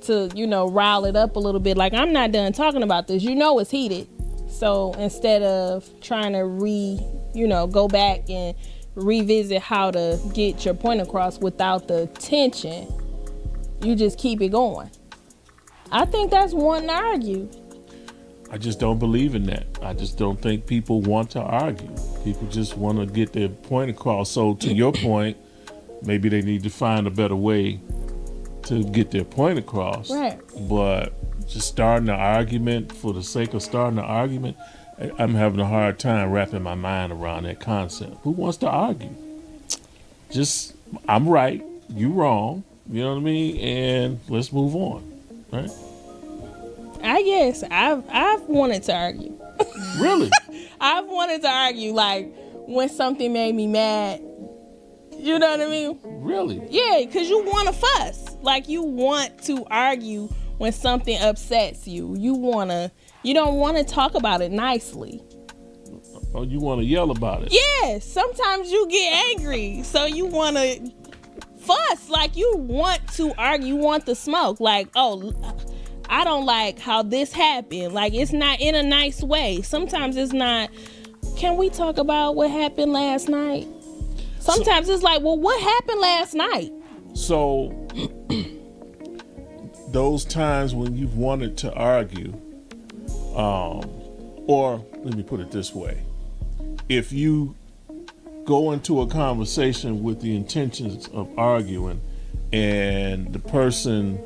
to, rile it up a little bit. Like, I'm not done talking about this. It's heated. So instead of trying to go back and revisit how to get your point across without the tension, you just keep it going. I think that's wanting to argue. I just don't believe in that. I just don't think people want to argue. People just want to get their point across. So to your point, maybe they need to find a better way to get their point across. Right. But just starting an argument for the sake of starting an argument, I'm having a hard time wrapping my mind around that concept. Who wants to argue? Just, I'm right, you wrong, you know what I mean? And let's move on, right? I guess I've wanted to argue. Really? I've wanted to argue, like, when something made me mad. You know what I mean? Really? Yeah, because you want to fuss. Like, you want to argue when something upsets you. You don't want to talk about it nicely. Oh, you want to yell about it? Yes, sometimes you get angry, so you want to fuss. Like, you want to argue, you want the smoke. Like, oh, I don't like how this happened. Like, it's not in a nice way. Sometimes it's not, can we talk about what happened last night? Sometimes it's like, well, what happened last night? So, those times when you've wanted to argue, or let me put it this way. If you go into a conversation with the intentions of arguing and the person,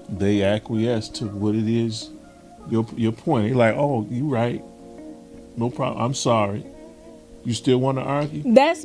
they acquiesce to what it is, your point. You're like, oh, you right. No problem. I'm sorry. You still want to argue? They're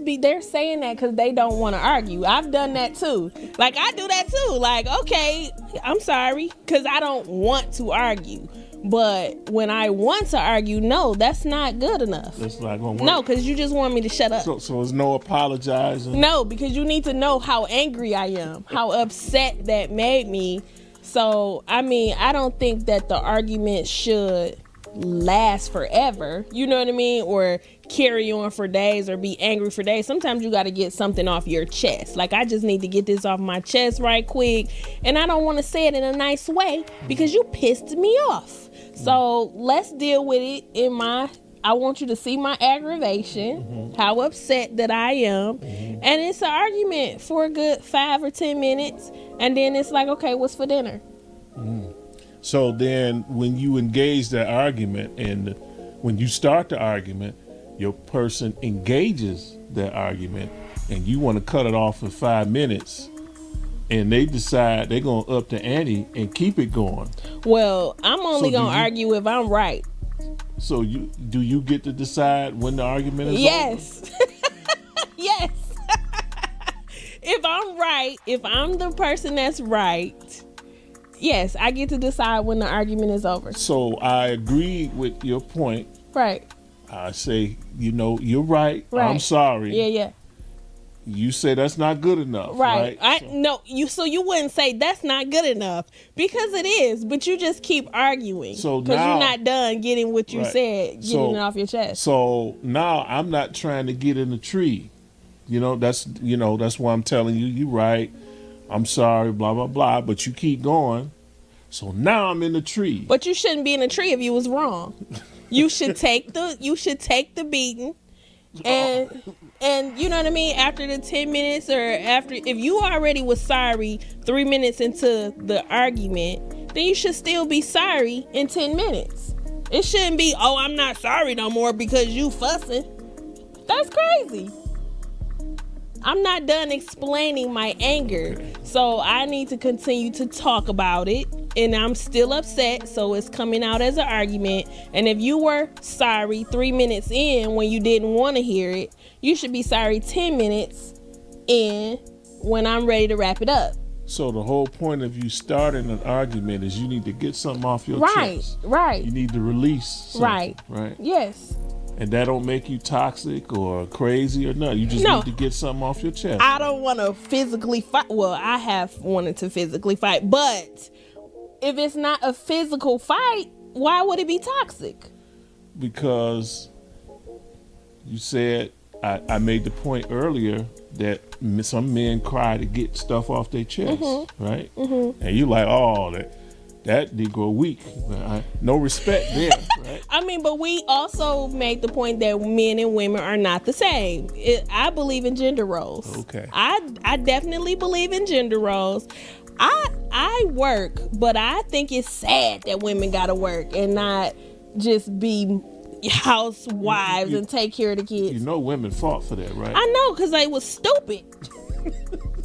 saying that because they don't want to argue. I've done that too. Like, I do that too. Like, okay, I'm sorry because I don't want to argue. But when I want to argue, no, that's not good enough. That's not going to work. No, because you just want me to shut up. So there's no apologizing? No, because you need to know how angry I am, how upset that made me. So, I mean, I don't think that the argument should last forever. You know what I mean? Or carry on for days or be angry for days. Sometimes you got to get something off your chest. Like, I just need to get this off my chest right quick. And I don't want to say it in a nice way because you pissed me off. So let's deal with it I want you to see my aggravation, how upset that I am. And it's an argument for a good 5 or 10 minutes. And then it's like, okay, what's for dinner? So then when you engage that argument and when you start the argument, your person engages that argument and you want to cut it off in 5 minutes and they decide they're going to up the ante and keep it going. Well, I'm only going to argue if I'm right. So do you get to decide when the argument is over? Yes. Yes. If I'm right, if I'm the person that's right, yes, I get to decide when the argument is over. So I agree with your point. Right. I say, you're right. I'm sorry. Yeah. You say that's not good enough. Right. So You wouldn't say that's not good enough because it is, but you just keep arguing. So because now you're not done getting what you said, getting it off your chest. So now I'm not trying to get in the tree. That's why I'm telling you, you're right. I'm sorry, blah, blah, blah. But you keep going. So now I'm in the tree. But you shouldn't be in the tree if you was wrong. You should take the beating. And you know what I mean? After the 10 minutes or if you already was sorry 3 minutes into the argument, then you should still be sorry in 10 minutes. It shouldn't be, oh, I'm not sorry no more because you fussing. That's crazy. I'm not done explaining my anger. So I need to continue to talk about it. And I'm still upset, so it's coming out as an argument. And if you were sorry 3 minutes in when you didn't want to hear it, you should be sorry 10 minutes in when I'm ready to wrap it up. So the whole point of you starting an argument is you need to get something off your chest. Right. You need to release something. Right. Yes. And that don't make you toxic or crazy or nothing. You just need to get something off your chest. I don't want to physically fight. Well, I have wanted to physically fight, but if it's not a physical fight, why would it be toxic? Because you said, I made the point earlier that some men cry to get stuff off their chest, right? And you like, oh, that Negro weak. No respect there, right? I mean, but we also made the point that men and women are not the same. I believe in gender roles. Okay. I definitely believe in gender roles. I work, but I think it's sad that women gotta work and not just be housewives and take care of the kids. Women fought for that, right? I know, because they was stupid.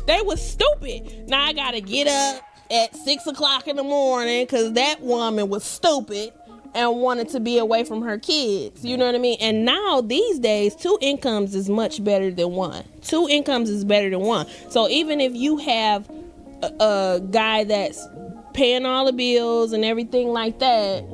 They was stupid. Now I gotta get up at 6 o'clock in the morning because that woman was stupid and wanted to be away from her kids. You know what I mean? And now these days, 2 incomes is much better than 1. 2 incomes is better than 1. So even if you have a guy that's paying all the bills and everything like that,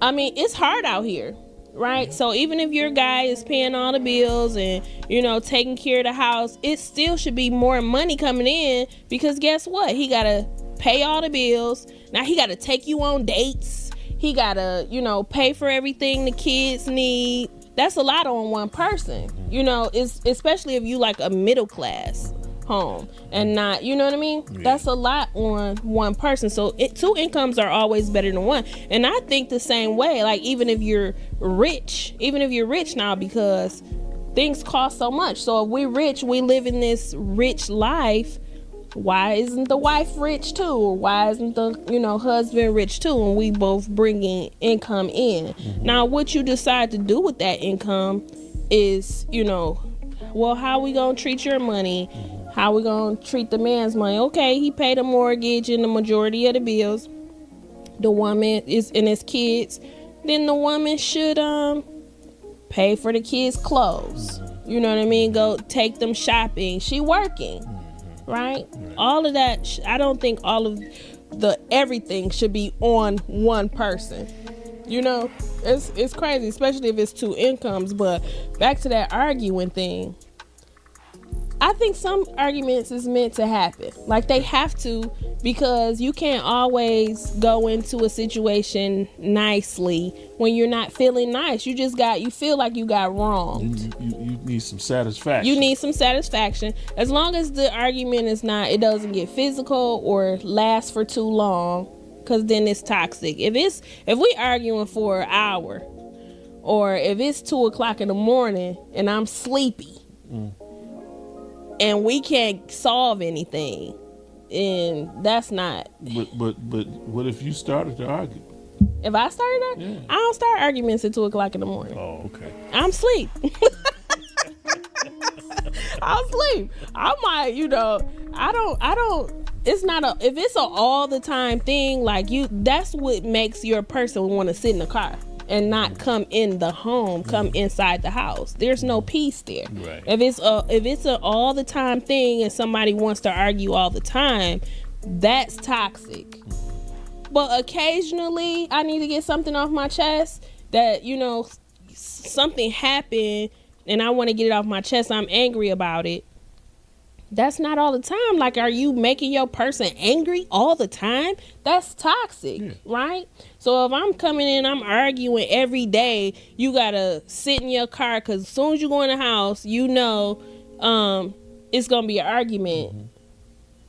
I mean, it's hard out here, right? So even if your guy is paying all the bills and, you know, taking care of the house, it still should be more money coming in, because guess what? He got to pay all the bills. Now he got to take you on dates. He got to, you know, pay for everything the kids need. That's a lot on one person, you know, it's, especially if you like a middle class home and not, you know what I mean? Yeah. That's a lot on one person. So 2 incomes are always better than 1. And I think the same way, like even if you're rich now, because things cost so much. So if we're rich, we live in this rich life. Why isn't the wife rich too? Or why isn't the, you know, husband rich too? And we both bringing income in. Now, what you decide to do with that income is, you know, well, how we gonna treat your money? How we gonna treat the man's money? Okay, he paid a mortgage and the majority of the bills. The woman is in his kids. Then the woman should pay for the kids' clothes. You know what I mean? Go take them shopping. She working. Right? All of that, I don't think all of the everything should be on one person. You know, it's crazy, especially if it's 2 incomes. But back to that arguing thing, I think some arguments is meant to happen. Like they have to, because you can't always go into a situation nicely when you're not feeling nice. You feel like you got wronged. You need some satisfaction. You need some satisfaction. As long as the argument it doesn't get physical or last for too long, because then it's toxic. If we arguing for an hour, or if it's 2 o'clock in the morning and I'm sleepy, and we can't solve anything, and that's not. But what if you started to argue? If I started that, yeah. I don't start arguments at 2 o'clock in the morning. Oh, okay. I'm asleep. I'm asleep. I might, you know, I don't. It's not if it's an all the time thing, like that's what makes your person want to sit in the car and not come in the home, come inside the house. There's no peace there. Right. If it's a all the time thing and somebody wants to argue all the time, that's toxic. But occasionally I need to get something off my chest that, you know, something happened and I want to get it off my chest. I'm angry about it. That's not all the time. Like, are you making your person angry all the time? That's toxic, right? So if I'm coming in, I'm arguing every day, you got to sit in your car because as soon as you go in the house, you know it's going to be an argument.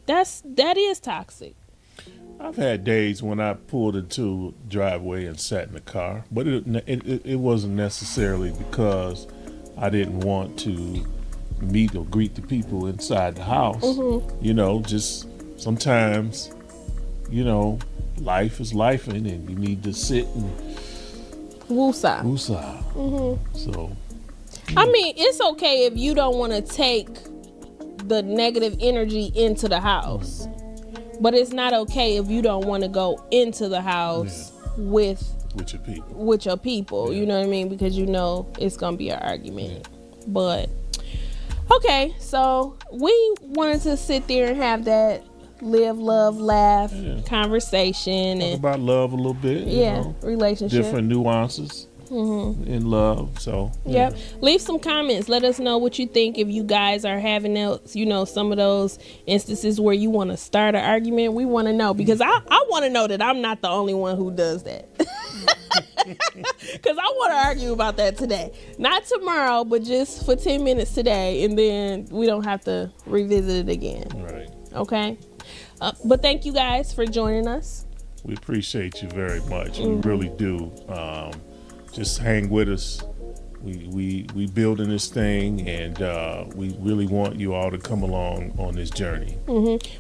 That is toxic. I've had days when I pulled into a driveway and sat in the car, but it wasn't necessarily because I didn't want to meet or greet the people inside the house. You know, just sometimes, you know, life is lifing and you need to sit and woosah. So I mean, it's okay if you don't want to take the negative energy into the house, but it's not okay if you don't want to go into the house with your people. You know what I mean? Because you know it's gonna be an argument. But okay, so we wanted to sit there and have that live, love, laugh conversation. Talk about love a little bit. You know, relationship. Different nuances in love. So, leave some comments. Let us know what you think. If you guys are having those, you know, some of those instances where you want to start an argument, we want to know. Because I want to know that I'm not the only one who does that. Because I want to argue about that today. Not tomorrow, but just for 10 minutes today. And then we don't have to revisit it again. Right. Okay? But thank you guys for joining us. We appreciate you very much. We really do. Just hang with us. We building this thing, and we really want you all to come along on this journey.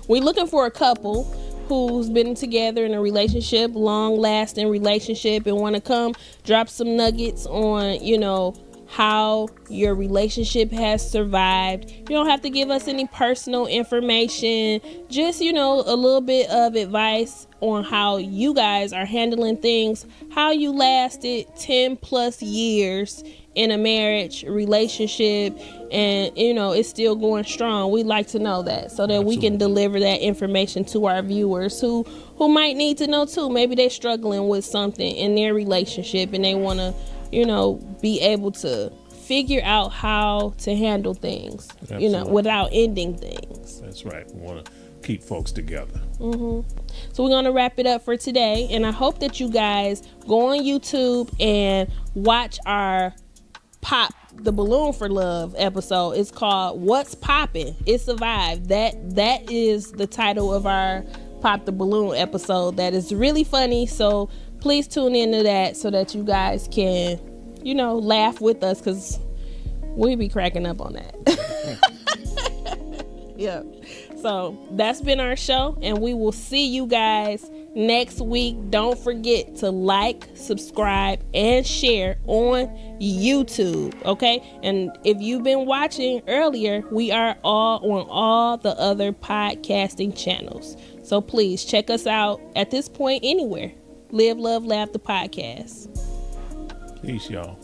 We're looking for a couple who's been together in a relationship, long-lasting relationship, and want to come drop some nuggets on, you know, how your relationship has survived. You don't have to give us any personal information, just, you know, a little bit of advice on how you guys are handling things, how you lasted 10 plus years in a marriage relationship, and you know it's still going strong. We'd like to know that, so that Absolutely. we can deliver that information to our viewers who might need to know too. Maybe they're struggling with something in their relationship and they want to, you know, be able to figure out how to handle things. Absolutely. You know, without ending things. That's right. We want to keep folks together. So we're going to wrap it up for today, and I hope that you guys go on YouTube and watch our Pop the Balloon for Love episode. It's called What's Poppin'? It Survived. That is the title of our Pop the Balloon episode. That is really funny, so please tune into that so that you guys can, you know, laugh with us, because we be cracking up on that. Yeah. So that's been our show, and we will see you guys next week. Don't forget to like, subscribe, and share on YouTube, okay? And if you've been watching earlier, we are all on all the other podcasting channels. So please check us out at this point anywhere. Live, Love, Laugh, the podcast. Peace, y'all.